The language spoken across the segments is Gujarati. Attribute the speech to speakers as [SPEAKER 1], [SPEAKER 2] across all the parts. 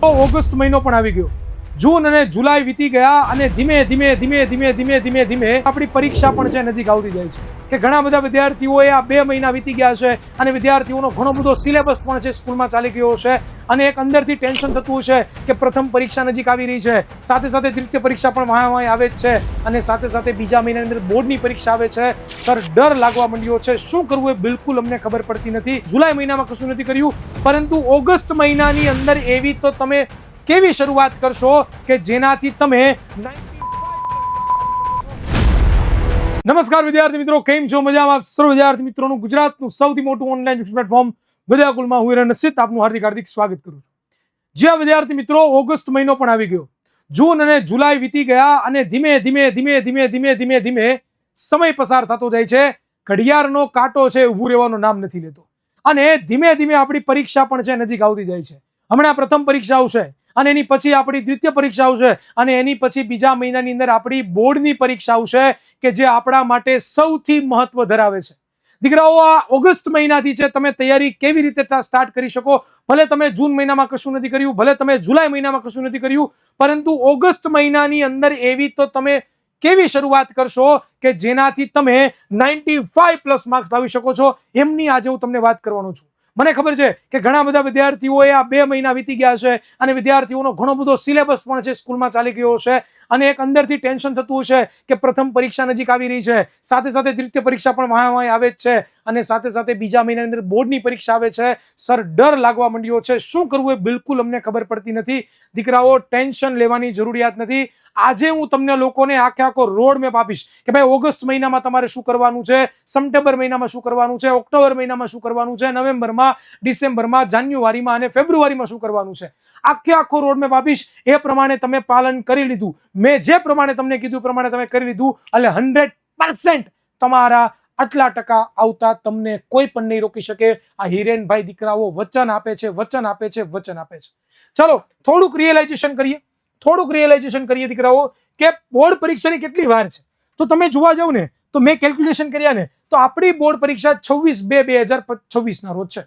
[SPEAKER 1] ઓગસ્ટ મહિનો પણ આવી ગયો, જૂન અને જુલાઈ વીતી ગયા અને ધીમે ધીમે આપણી પરીક્ષા પણ છે નજીક આવતી જાય છે કે ઘણા બધા વિદ્યાર્થીઓએ આ 2 મહિના વીતી ગયા છે અને વિદ્યાર્થીઓનો ઘણો બધો સિલેબસ પણ છે સ્કૂલમાં ચાલી ગયો છે અને એક અંદરથી ટેન્શન થતું છે કે પ્રથમ પરીક્ષા નજીક આવી રહી છે, સાથે સાથે દ્વિતીય પરીક્ષા પણ વાંહે આવે જ છે અને સાથે સાથે બીજા મહિનાની અંદર બોર્ડની પરીક્ષા આવે છે. સર, ડર લાગવા માંડ્યો છે, શું કરવું એ બિલકુલ અમને ખબર પડતી નથી. જુલાઈ મહિનામાં કશું નથી કર્યું, પરંતુ ઓગસ્ટ મહિનાની અંદર એવી તો તમે કેવી શરૂઆત કરશો કે જેનાથી તમે 95%. નમસ્કાર વિદ્યાર્થી મિત્રો, કેમ છો? મજામાં? સર્વ વિદ્યાર્થી મિત્રોનું ગુજરાતનું સૌથી મોટું ઓનલાઈન એજ્યુકેશન પ્લેટફોર્મ વિદ્યાકુલમાં હું રણસિત આપનું હાર્દિક સ્વાગત કરું છું. જ્યાં વિદ્યાર્થી મિત્રો ઓગસ્ટ મહિનો પણ આવી ગયો, જૂન અને જુલાઈ વીતી ગયા અને ધીમે ધીમે સમય પસાર થતો જાય છે. ઘડિયાળનો કાંટો છે ઊભું રહેવાનું નામ નથી લેતો અને ધીમે ધીમે આપણી પરીક્ષા પણ છે નજીક આવતી જાય છે. હમણાં પ્રથમ પરીક્ષા આવશે અને એની પછી આપણી દ્વિતીય પરીક્ષા આવશે અને એની પછી બીજા મહિનાની અંદર આપણી બોર્ડની પરીક્ષા આવશે કે જે આપણા માટે સૌથી મહત્વ ધરાવે છે. દીકરાઓ, આ ઓગસ્ટ મહિનાથી છે તમે તૈયારી કેવી રીતે સ્ટાર્ટ કરી શકો. ભલે તમે જૂન મહિનામાં કશું નથી કર્યું, ભલે તમે જુલાઈ મહિનામાં કશું નથી કર્યું, પરંતુ ઓગસ્ટ મહિનાની અંદર એવી તો તમે કેવી શરૂઆત કરશો કે જેનાથી તમે 95+ માર્ક્સ લાવી શકો છો, એમની આજે હું તમને વાત કરવાનો છું. મને ખબર છે કે ઘણા બધા વિદ્યાર્થીઓએ આ 2 મહિના વીતી ગયા છે અને વિદ્યાર્થીઓનો ઘણો બધો સિલેબસ પણ છે સ્કૂલમાં ચાલી ગયો છે અને એક અંદરથી ટેન્શન થતું છે કે પ્રથમ પરીક્ષા નજીક આવી રહી છે, સાથે સાથે દ્વિતીય પરીક્ષા પણ વાંહે આવે જ છે અને સાથે સાથે બીજા મહિનાની અંદર બોર્ડની પરીક્ષા આવે છે. સર, ડર લાગવા માંડ્યો છે, શું કરવું એ બિલકુલ અમને ખબર પડતી નથી. દીકરાઓ, ટેન્શન લેવાની જરૂરિયાત નથી. આજે હું તમને લોકોને આખો રોડ મેપ આપીશ કે ભાઈ ઓગસ્ટ મહિનામાં તમારે શું કરવાનું છે, સપ્ટેમ્બર મહિનામાં શું કરવાનું છે, ઓક્ટોબર મહિનામાં શું કરવાનું છે, નવેમ્બરમાં, ડિસેમ્બરમાં, જાન્યુઆરીમાં અને ફેબ્રુઆરીમાં શું કરવાનું છે. આખો રોડ મેપ આપીશ. એ પ્રમાણે તમે પાલન કરી લીધું, મેં જે પ્રમાણે તમને કીધું પ્રમાણે તમે કરી લીધું એટલે 100% તમારા આટલા ટકા આવતા તમને કોઈ પણ નહીં રોકી શકે. આ હિરેનભાઈ દીકરાઓ વચન આપે છે. ચલો થોડુંક રિયલાઇઝેશન કરીએ દીકરાઓ કે બોર્ડ પરીક્ષાની કેટલી વાર છે. તો તમે જોવા જાવ ને તો મેં કેલ્ક્યુલેશન કર્યા ને તો આપણી બોર્ડ પરીક્ષા 26/2/2026 ના રોજ છે.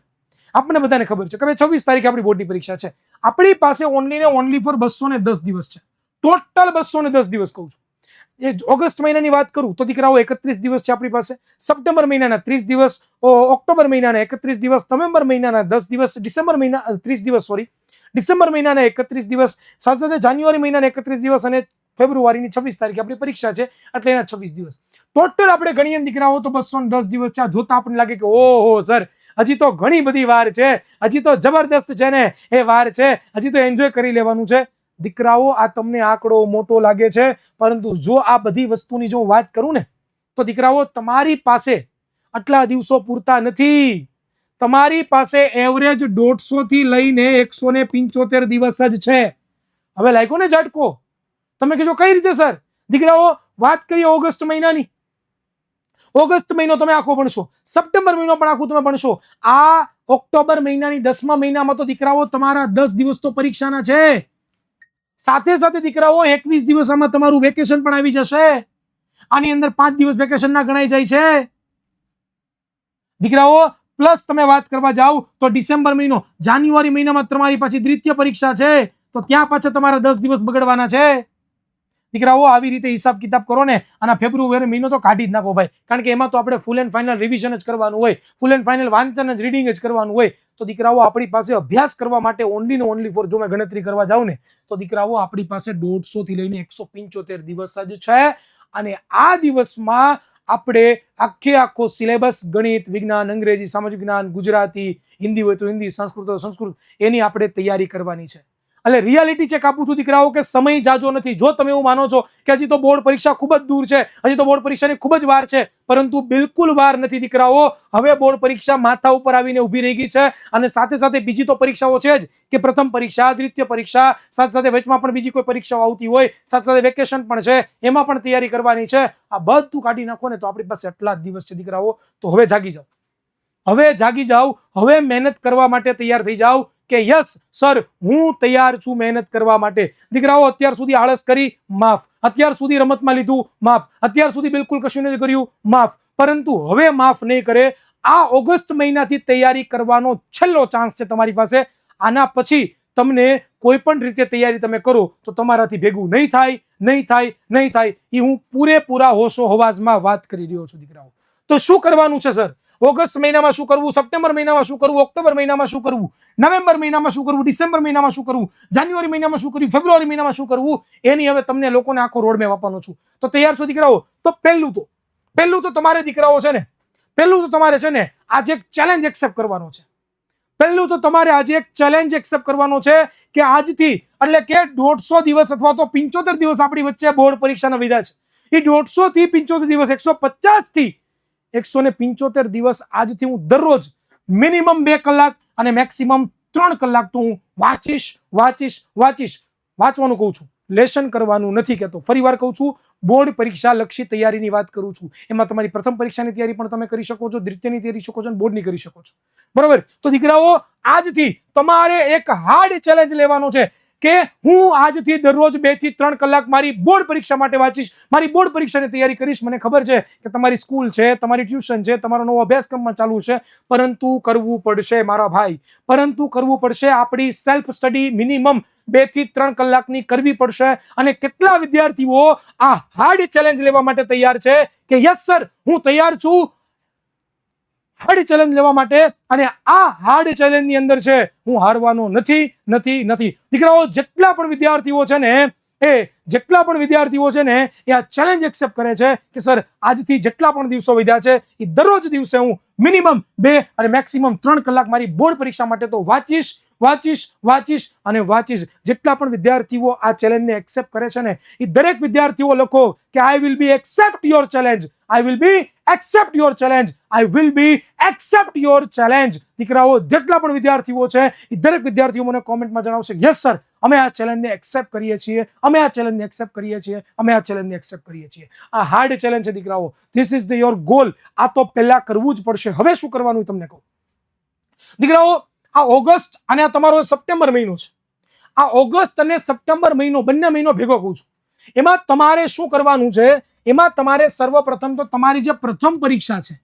[SPEAKER 1] આપણને બધાને ખબર છે કે 26 તારીખે આપણી બોર્ડની પરીક્ષા છે. આપણી પાસે ઓનલી ફોર 210 દિવસ છે. ટોટલ 210 દિવસ કહું છું. એ ઓગસ્ટ મહિનાની વાત કરું તો દીકરાઓ 31 દિવસ છે આપણી પાસે, સપ્ટેમ્બર મહિનાના 30 દિવસ, ઓક્ટોબર મહિનાના 31 દિવસ, નવેમ્બર મહિનાના 10 દિવસ, ડિસેમ્બર મહિના 30 દિવસ, ડિસેમ્બર મહિનાના 31 દિવસ, સાથે સાથે જાન્યુઆરી મહિનાના 31 દિવસ અને ફેબ્રુઆરીની 26 તારીખે આપણી પરીક્ષા છે એટલે એના 26 દિવસ. ટોટલ આપણે ગણીએ દીકરાઓ તો 210 દિવસ છે. આ જોતા આપણને લાગે કે ઓહો સર, હજી તો ઘણી બધી વાર છે, હજી તો જબરદસ્ત છે ને એ વાર છે, હજી તો એન્જોય કરી લેવાનું છે. દીકરાઓ, આ તમને આંકડો મોટો લાગે છે, પરંતુ જો આ બધી વસ્તુની જો વાત કરું ને તો દીકરાઓ તમારી પાસે આટલા દિવસો પૂરતા નથી. તમારી પાસે એવરેજ 150 થી લઈને 175 દિવસ જ છે. હવે લાગ્યો ને ઝટકો? તમે કહેજો કઈ રીતે સર? દીકરાઓ, વાત કરીએ ઓગસ્ટ મહિનાની. ઓગસ્ટ મહિનો તમે આખો ભણશો, સપ્ટેમ્બર મહિનો પણ આખું તમે ભણશો. આ ઓક્ટોબર મહિનાની 10મા મહિનામાં તો દીકરાઓ તમારા 10 દિવસ તો પરીક્ષાના છે. સાથે સાથે દીકરાઓ 21 દિવસ આમાં તમારું વેકેશન પણ આવી જશે. આની અંદર 5 દિવસ વેકેશન ના ગણાઈ જાય છે દીકરાઓ. પ્લસ તમે વાત કરવા જાવ તો ડિસેમ્બર મહિનો, જાન્યુઆરી મહિનામાં તમારી પાછી દ્વિતીય પરીક્ષા છે તો ત્યાં પાછા તમારા 10 દિવસ બગડવાના છે. દીકરાઓ, આવી રીતે હિસાબ કિતાબ કરો ને અને ફેબ્રુઆરી મહિનો તો કાઢી જ નાખો ભાઈ, કારણ કે એમાં તો આપણે ફૂલ એન્ડ ફાઇનલ રિવિઝન જ કરવાનું હોય, ફૂલ એન્ડ ફાઇનલ વાંચન જ રીડિંગ જ કરવાનું હોય. તો દીકરાઓ, આપણી પાસે અભ્યાસ કરવા માટે ઓનલી ફોર જો મેં ગણતરી કરવા જાઉં ને તો દીકરાઓ આપણી પાસે 150 થી લઈને 175 દિવસ જ છે અને આ દિવસમાં આપણે આખો સિલેબસ ગણિત, વિજ્ઞાન, અંગ્રેજી, સામાજિક વિજ્ઞાન, ગુજરાતી, હિન્દી હોય તો હિન્દી, સંસ્કૃત હોય તો સંસ્કૃત, એની આપણે તૈયારી કરવાની છે. એટલે રિયાલિટી ચેક આપું છું દીકરાઓ કે સમય જાજો નથી. જો તમે એવું માનો છો કે હજી તો બોર્ડ પરીક્ષા ખૂબ જ દૂર છે, હજી તો બોર્ડ પરીક્ષાની ખૂબ જ વાર છે, પરંતુ બિલકુલ વાર નથી દીકરાઓ. હવે બોર્ડ પરીક્ષા માથા ઉપર આવીને ઊભી રહી ગઈ છે અને સાથે સાથે બીજી તો પરીક્ષાઓ છે જ કે પ્રથમ પરીક્ષા, દ્વિતીય પરીક્ષા, સાથે સાથે વચમાં પણ બીજી કોઈ પરીક્ષાઓ આવતી હોય, સાથે સાથે વેકેશન પણ છે, એમાં પણ તૈયારી કરવાની છે. આ બધું કાઢી નાખો ને તો આપણી પાસે આટલા જ દિવસ છે દીકરાઓ. તો હવે જાગી જાઓ, હવે મહેનત કરવા માટે તૈયાર થઈ જાઓ કે યસ સર, હું તૈયાર છું મહેનત કરવા માટે. દીકરાઓ, અત્યાર સુધી આળસ કરી, માફ. અત્યાર સુધી રમતમાં લીધું, માફ. અત્યાર સુધી બિલકુલ કશું નથી કર્યું, માફ. પરંતુ હવે માફ નહીં કરે. આ ઓગસ્ટ મહિનાથી તૈયારી કરવાનો છેલ્લો ચાન્સ છે તમારી પાસે. આના પછી તમને કોઈ પણ રીતે તૈયારી તમે કરો તો તમારાથી ભેગું નહીં થાય, નહીં થાય, નહીં થાય. એ હું પૂરેપૂરા હોશો હવાજમાં વાત કરી રહ્યો છું દીકરાઓ. તો શું કરવાનું છે સર? ઓગસ્ટ મહિનામાં શું કરવું, સપ્ટેમ્બર મહિનામાં શું કરવું, ઓક્ટોબર મહિનામાં શું કરવું, નવેમ્બર મહિનામાં શું કરવું, ડિસેમ્બર મહિનામાં શું કરવું, જાન્યુઆરી મહિનામાં શું કરવું, ફેબ્રુઆરી મહિનામાં શું કરવું, એની હવે તમને લોકોને આખો રોડમેપ આપવાનો છું. તો તૈયાર છો દીકરાઓ? તો પહેલું તો તમારે દીકરાઓ છે ને, પહેલું તો તમારે છે ને આજે એક ચેલેન્જ એક્સેપ્ટ કરવાનો છે. પહેલું તો તમારે આજે એક ચેલેન્જ એક્સેપ્ટ કરવાનો છે કે આજથી એટલે કે 150 દિવસ અથવા તો 75 દિવસ આપણી વચ્ચે બોર્ડ પરીક્ષાના વિધા છે. એ 150 થી 75 દિવસ, 150 થી 175 દિવસ આજથી હું દરરોજ મિનિમમ 2 કલાક અને મેક્સિમમ 3 કલાક તો હું વાંચવાનું કહું છું. લેશન કરવાનું નથી કહેતો. ફરીવાર કહું છું, બોર્ડ પરીક્ષા લક્ષી તૈયારીની વાત કરું છું. એમાં તમારી પ્રથમ પરીક્ષાની તૈયારી પણ તમે કરી શકો છો, દ્વિતીયની તૈયારી શકો છો અને બોર્ડની કરી શકો છો. બરોબર? તો દીકરાઓ આજથી તમારે એક હાર્ડ ચેલેન્જ લેવાનો છે કે હું આજથી દરરોજ 2 થી 3 કલાક મારી બોર્ડ પરીક્ષા માટે વાંચીશ, મારી બોર્ડ પરીક્ષાની તૈયારી કરીશ. મને ખબર છે કે તમારી સ્કૂલ છે, તમારી ટ્યુશન છે, તમારો નવો અભ્યાસક્રમમાં ચાલુ છે, પરંતુ કરવું પડશે મારા ભાઈ, પરંતુ કરવું પડશે. આપણી સેલ્ફ સ્ટડી મિનિમમ 2 થી 3 કલાકની કરવી પડશે. અને કેટલા વિદ્યાર્થીઓ આ હાર્ડ ચેલેન્જ લેવા માટે તૈયાર છે કે યસ સર હું તૈયાર છું હાર્ડ ચેલેન્જ લેવા માટે, અને આ હાર્ડ ચેલેન્જની અંદર છે હું હારવાનો નથી. દીકરાઓ જેટલા પણ વિદ્યાર્થીઓ છે ને એ આ ચેલેન્જ એક્સેપ્ટ કરે છે કે સર આજથી જેટલા પણ દિવસો વધ્યા છે એ દરરોજ દિવસે હું મિનિમમ 2 અને મેક્સિમમ 3 કલાક મારી બોર્ડ પરીક્ષા માટે તો વાંચીશ. જેટલા પણ વિદ્યાર્થીઓ આ ચેલેન્જને એક્સેપ્ટ કરે છે ને એ દરેક વિદ્યાર્થીઓ લખો કે I will be accept your challenge, I will be accept your challenge, I will be accept your challenge. દીકરાઓ જેટલા પણ વિદ્યાર્થીઓ છે એ દરેક વિદ્યાર્થીઓ મને કોમેન્ટમાં જણાવશે યસ સર અમે આ ચેલેન્જને એક્સેપ્ટ કરીએ છીએ, અમે આ ચેલેન્જને એક્સેપ્ટ કરીએ છીએ, અમે આ ચેલેન્જને એક્સેપ્ટ કરીએ છીએ. આ હાર્ડ ચેલેન્જ છે દીકરાઓ. This is the your goal. આ તો પહેલા કરવું જ પડશે. હવે શું કરવાનું તમને કહું દીકરાઓ. આ ઓગસ્ટ અને આ તમારો સપ્ટેમ્બર મહિનો છે. આ ઓગસ્ટ અને સપ્ટેમ્બર મહિનો બંને મહિનો ભેગો કહું છું. એમાં તમારે શું કરવાનું છે? એમાં તમારે સર્વપ્રથમ તો તમારી જે પ્રથમ પરીક્ષા છે,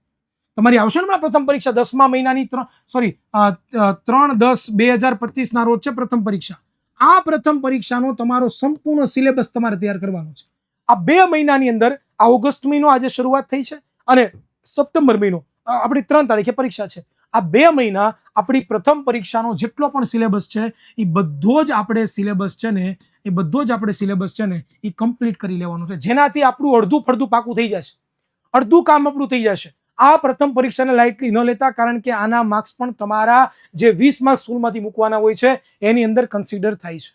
[SPEAKER 1] તમારી આવશે ને પ્રથમ પરીક્ષા 10મા મહિનાની 3/10/2025 ના રોજ છે પ્રથમ પરીક્ષા. આ પ્રથમ પરીક્ષાનો તમારો સંપૂર્ણ સિલેબસ તમારે તૈયાર કરવાનો છે. આ 2 મહિનાની અંદર આ ઓગસ્ટ મહિનો આજે શરૂઆત થઈ છે અને સપ્ટેમ્બર મહિનો આપણી 3 તારીખે પરીક્ષા છે. આ 2 મહિના આપણી પ્રથમ પરીક્ષાનો જેટલો પણ સિલેબસ છે એ બધો જ આપણે સિલેબસ છે ને એ કમ્પ્લીટ કરી લેવાનો છે, જેનાથી આપણું અડધું ફળધું પાકું થઈ જશે, અડધું કામ આપણું થઈ જશે. આ પ્રથમ પરીક્ષાને લાઇટલી ન લેતા, કારણ કે આના માર્ક્સ પણ તમારા જે 20 માર્ક્સ સ્કૂલમાંથી મૂકવાના હોય છે એની અંદર કન્સિડર થાય છે.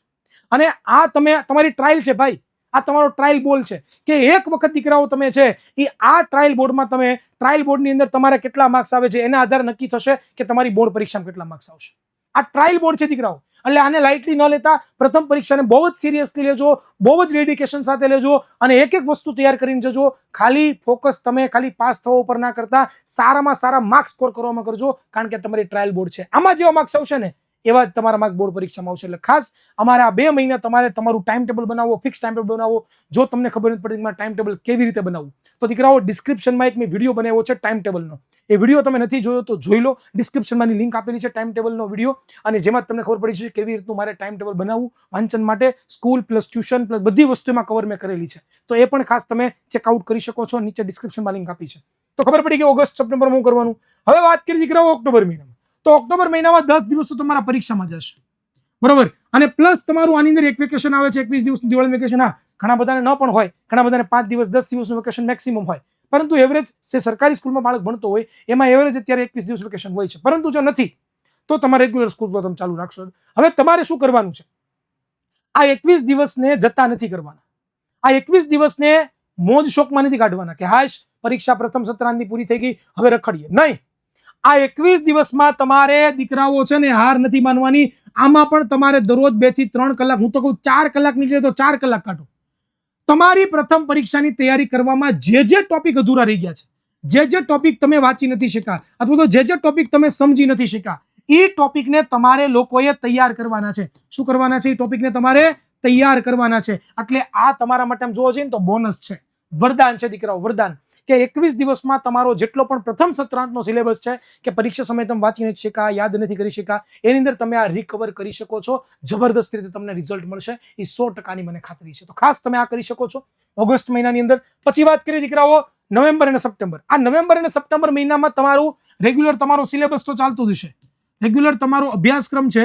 [SPEAKER 1] અને આ તમારી ટ્રાયલ છે ભાઈ, આ તમારો ટ્રાયલ બોલ છે કે એક વખત દીકરાઓ તમે છે એ આ ટ્રાયલ બોર્ડમાં તમે ટ્રાયલ બોર્ડની અંદર તમારા કેટલા માર્ક્સ આવે છે એના આધારે નક્કી થશે કે તમારી બોર્ડ પરીક્ષામાં કેટલા માર્ક્સ આવશે. આ ટ્રાયલ બોર્ડ છે દીકરાઓ. એટલે આને લાઇટલી ન લેતા, પ્રથમ પરીક્ષાને બહુ જ સિરિયસલી લેજો, બહુ જ ડેડિકેશન સાથે લેજો અને એક વસ્તુ તૈયાર કરીને જજો. ખાલી ફોકસ તમે ખાલી પાસ થવા ઉપર ના કરતા સારામાં સારા માર્ક્સ સ્કોર કરવામાં કરજો, કારણ કે તમારી ટ્રાયલ બોર્ડ છે. આમાં જેવા માર્ક્સ આવશે ને એવા જ તમારા માર્ક બોર્ડ પરીક્ષામાં આવશે. એટલે ખાસ અમારે આ 2 મહિના તમારે તમારું ટાઈમ ટેબલ બનાવો, ફિક્સ ટાઈમ ટેબલ બનાવો. જો તમને ખબર નથી પડતી ટાઈમ ટેબલ કેવી રીતે બનાવવું, તો દીકરાઓ ડિસ્ક્રિપ્શનમાં એક મેં વિડીયો બનાવ્યો છે ટાઈમ ટેબલનો. એ વિડીયો તમે નથી જોયો તો જોઈ લો. ડિસ્ક્રિપ્શનમાં લિંક આપેલી છે ટાઈમ ટેબલનો વિડીયો, અને જેમાં તમને ખબર પડી છે કેવી રીતનું મારે ટાઈમ ટેબલ બનાવવું વાંચન માટે. સ્કૂલ પ્લસ ટ્યુશન પ્લસ બધી વસ્તુમાં કવર મેં કરેલી છે, તો એ પણ ખાસ તમે ચેકઆઉટ કરી શકો છો. નીચે ડિસ્ક્રિપ્શનમાં લિંક આપી છે. તો ખબર પડી કે ઓગસ્ટ સપ્ટેમ્બરમાં હું કરવાનું. હવે વાત કરી દીકરાઓ ઓક્ટોબર મહિનામાં. તો ઓક્ટોબર મહિનામાં 10 દિવસ તો તમારા પરીક્ષામાં જશે, બરોબર. અને પ્લસ તમારું આની અંદર એક વેકેશન આવે છે, 21 દિવસનું દિવાળી વેકેશન. હા, ઘણા બધાને ન પણ હોય, ઘણા બધાને 5 દિવસ 10 દિવસનું વેકેશન મેક્સિમમ હોય, પરંતુ એવરેજ જે સરકારી સ્કૂલમાં બાળક ભણતો હોય એમાં એવરેજ અત્યારે 21 દિવસ વેકેશન હોય છે. પરંતુ જો નથી તો તમારે રેગ્યુલર સ્કૂલ તો તમે ચાલુ રાખશો. હવે તમારે શું કરવાનું છે? આ 21 દિવસને જતા નથી કરવાના. આ 21 દિવસને મોજ શોખમાં નથી કાઢવાના કે હાશ પરીક્ષા પ્રથમ સત્રાંતની પૂરી થઈ ગઈ હવે રખડીએ. નહીં, આ 21 દિવસમાં તમારે દીકરાઓ છે ને હાર નથી માનવાની. આમાં પણ તમારે દરરોજ 2 થી 3 કલાક, હું તો કહું 4 કલાક નીકળે તો 4 કલાક કાઢો. તમારી પ્રથમ પરીક્ષાની તૈયારી કરવામાં જે ટોપિક અધૂરા રહી ગયા છે, જે ટોપિક તમે વાંચી નથી શક્યા અથવા તો જે ટોપિક તમે સમજી નથી શક્યા, એ ટોપિકને તમારે લોકોએ તૈયાર કરવાના છે. શું કરવાના છે? એ ટોપિકને તમારે તૈયાર કરવાના છે. એટલે આ તમારા માટે જોવો જોઈએ ને તો બોનસ છે. વરદાન છે દીકરાઓ, વરદાન, કે 21 દિવસમાં તમારો જેટલો પણ પ્રથમ સત્રાંતનો સિલેબસ છે કે પરીક્ષા સમયે તમે વાંચી નથી શકા, યાદ નથી કરી શકા, એની અંદર તમે આ રિકવર કરી શકો છો. જબરદસ્ત રીતે તમને રિઝલ્ટ મળશે, એ 100% મને ખાતરી છે. તો ખાસ તમે આ કરી શકો છો ઓગસ્ટ મહિનાની અંદર. પછી વાત કરીએ દીકરાઓ નવેમ્બર અને સપ્ટેમ્બર. આ નવેમ્બર અને સપ્ટેમ્બર મહિનામાં તમારું રેગ્યુલર તમારો સિલેબસ તો ચાલતો જ હશે, રેગ્યુલર તમારો અભ્યાસક્રમ છે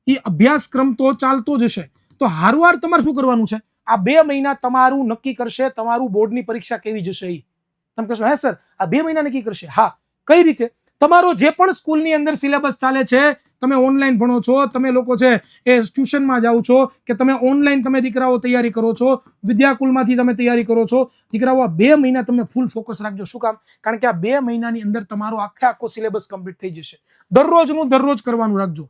[SPEAKER 1] એ અભ્યાસક્રમ તો ચાલતો જ હશે. તો હારવાર તમારે શું કરવાનું છે, આ 2 મહિના તમારું નક્કી કરશે તમારું બોર્ડની પરીક્ષા કેવી જશે. એ તમે કહેશો હે સર આ 2 મહિના નક્કી કરશે? હા. કઈ રીતે? તમારો જે પણ સ્કૂલની અંદર સિલેબસ ચાલે છે, તમે ઓનલાઈન ભણો છો, તમે લોકો છે એ ટ્યુશનમાં જાઓ છો કે તમે ઓનલાઈન તમે દીકરાઓ તૈયારી કરો છો, વિદ્યાકુલમાંથી તમે તૈયારી કરો છો, દીકરાઓ આ 2 મહિના તમે ફૂલ ફોકસ રાખજો. શું કામ? કારણ કે આ 2 મહિનાની અંદર તમારો આખો સિલેબસ કમ્પ્લીટ થઈ જશે. દરરોજ કરવાનું રાખજો,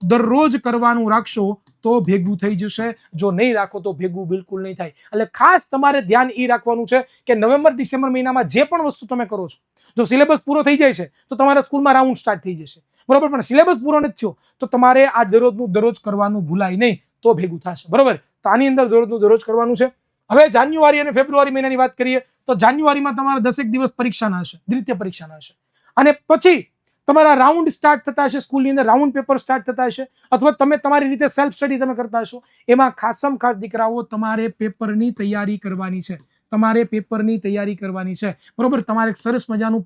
[SPEAKER 1] દરરોજ કરવાનું રાખશો તો ભેગું થઈ જશે. જો નહીં રાખો તો ભેગું બિલકુલ નહીં થાય. એટલે ખાસ તમારે ધ્યાન એ રાખવાનું છે કે નવેમ્બર ડિસેમ્બર મહિનામાં જે પણ વસ્તુ તમે કરો છો, જો સિલેબસ પૂરો થઈ જાય છે તો તમારા સ્કૂલમાં રાઉન્ડ સ્ટાર્ટ થઈ જશે, બરોબર. પણ સિલેબસ પૂરો નથી થયો તો તમારે આ દરરોજ કરવાનું ભૂલાય નહીં, તો ભેગું થશે, બરોબર. તો આની અંદર દરરોજ કરવાનું છે. હવે જાન્યુઆરી અને ફેબ્રુઆરી મહિનાની વાત કરીએ તો જાન્યુઆરીમાં તમારા 10 દિવસ પરીક્ષાના હશે, દ્વિતીય પરીક્ષાના હશે, અને પછી તમારા રાઉન્ડ સ્ટાર્ટ થતા હશે, સ્કૂલની અંદર રાઉન્ડ પેપર સ્ટાર્ટ થતા હશે, અથવા તમે તમારી રીતે સેલ્ફ સ્ટડી તમે કરતા હશો. એમાં ખાસ દીકરાઓ તમારે પેપરની તૈયારી કરવાની છે, બરોબર. તમારે સરસ મજાનું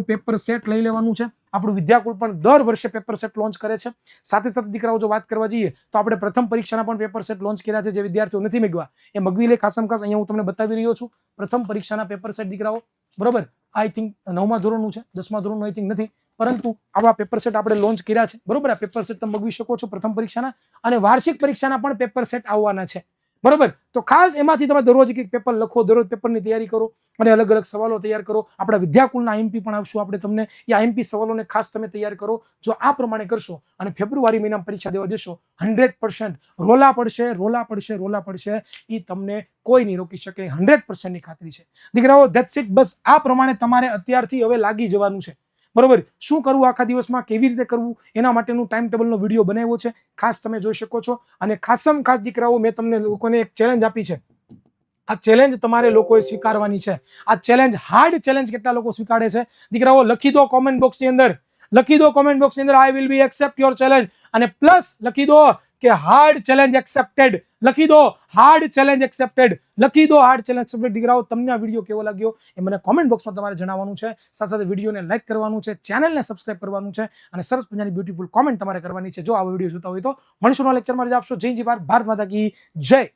[SPEAKER 1] પેપર સેટ લઈ લેવાનું છે. આપણું વિદ્યાકુલ પણ દર વર્ષે પેપર સેટ લોન્ચ કરે છે. સાથે દીકરાઓ જો વાત કરવા જઈએ તો આપણે પ્રથમ પરીક્ષાના પણ પેપર સેટ લોન્ચ કર્યા છે. જે વિદ્યાર્થીઓ નથી મગવા એ મગવી લે. ખાસ અહીંયા હું તમને બતાવી રહ્યો છું પ્રથમ પરીક્ષાના પેપર સેટ દીકરાઓ, બરોબર. આઈ થિંક 9મા ધોરણનું છે, 10મા ધોરણનું આઈ થિંક નથી, પરંતુ આવા પેપર સેટ આપણે લોન્ચ કર્યા છે, બરોબર. આ પેપર સેટ તમે મગવી શકો છો પ્રથમ પરીક્ષાના, અને વાર્ષિક પરીક્ષાના પણ પેપર સેટ આવવાના છે, બરોબર. તો ખાસ એમાંથી તમે દરરોજ એક પેપર લખો, દરરોજ પેપરની તૈયારી કરો અને અલગ સવાલો તૈયાર કરો. આપણા વિદ્યાકુલના આઈએમપી પણ આવશું આપણે તમને, એ આઈએમપી સવાલોને ખાસ તમે તૈયાર કરો. જો આ પ્રમાણે કરશો અને ફેબ્રુઆરી મહિનામાં પરીક્ષા દેવા જશો, 100% રોલા પડશે. એ તમને કોઈ નહીં રોકી શકે, 100%ની ખાતરી છે દીકરાઓ. That's it. બસ આ પ્રમાણે તમારે અત્યારથી હવે લાગી જવાનું છે, બરોબર. શું કરવું આખા દિવસમાં, કેવી રીતે કરવું, એના માટેનું ટાઈમ ટેબલનો વિડીયો બનાવ્યો છે, ખાસ તમે જોઈ શકો છો. અને ખાસ દીકરાઓ મેં તમને લોકોને એક ચેલેન્જ આપી છે. આ ચેલેન્જ તમારે લોકોએ સ્વીકારવાની છે. આ ચેલેન્જ, હાર્ડ ચેલેન્જ કેટલા લોકો સ્વીકારે છે દીકરાઓ? લખી દો કોમેન્ટ બોક્સની અંદર, I will be accept your challenge, અને પ્લસ લખી દો કે હાર્ડ ચેલેન્જ એક્સેપ્ટેડ. લખી દો હાર્ડ ચેલેન્જ એક્સેપ્ટેડ. દીકરાઓ તમને આ વિડીયો કેવો લાગ્યો એ મને કોમેન્ટ બોક્સમાં તમારે જણાવવાનું છે. સાથે વિડીયોને લાઈક કરવાનું છે, ચેનલને સબસ્ક્રાઇબ કરવાનું છે, અને સરસ મજાની બ્યુટીફુલ કોમેન્ટ તમારે કરવાની છે. જો આ વિડીયો જોતા હોય તો મળીશું નવા લેક્ચરમાં. રજા આપશો. જય ભારત માતા કી જય.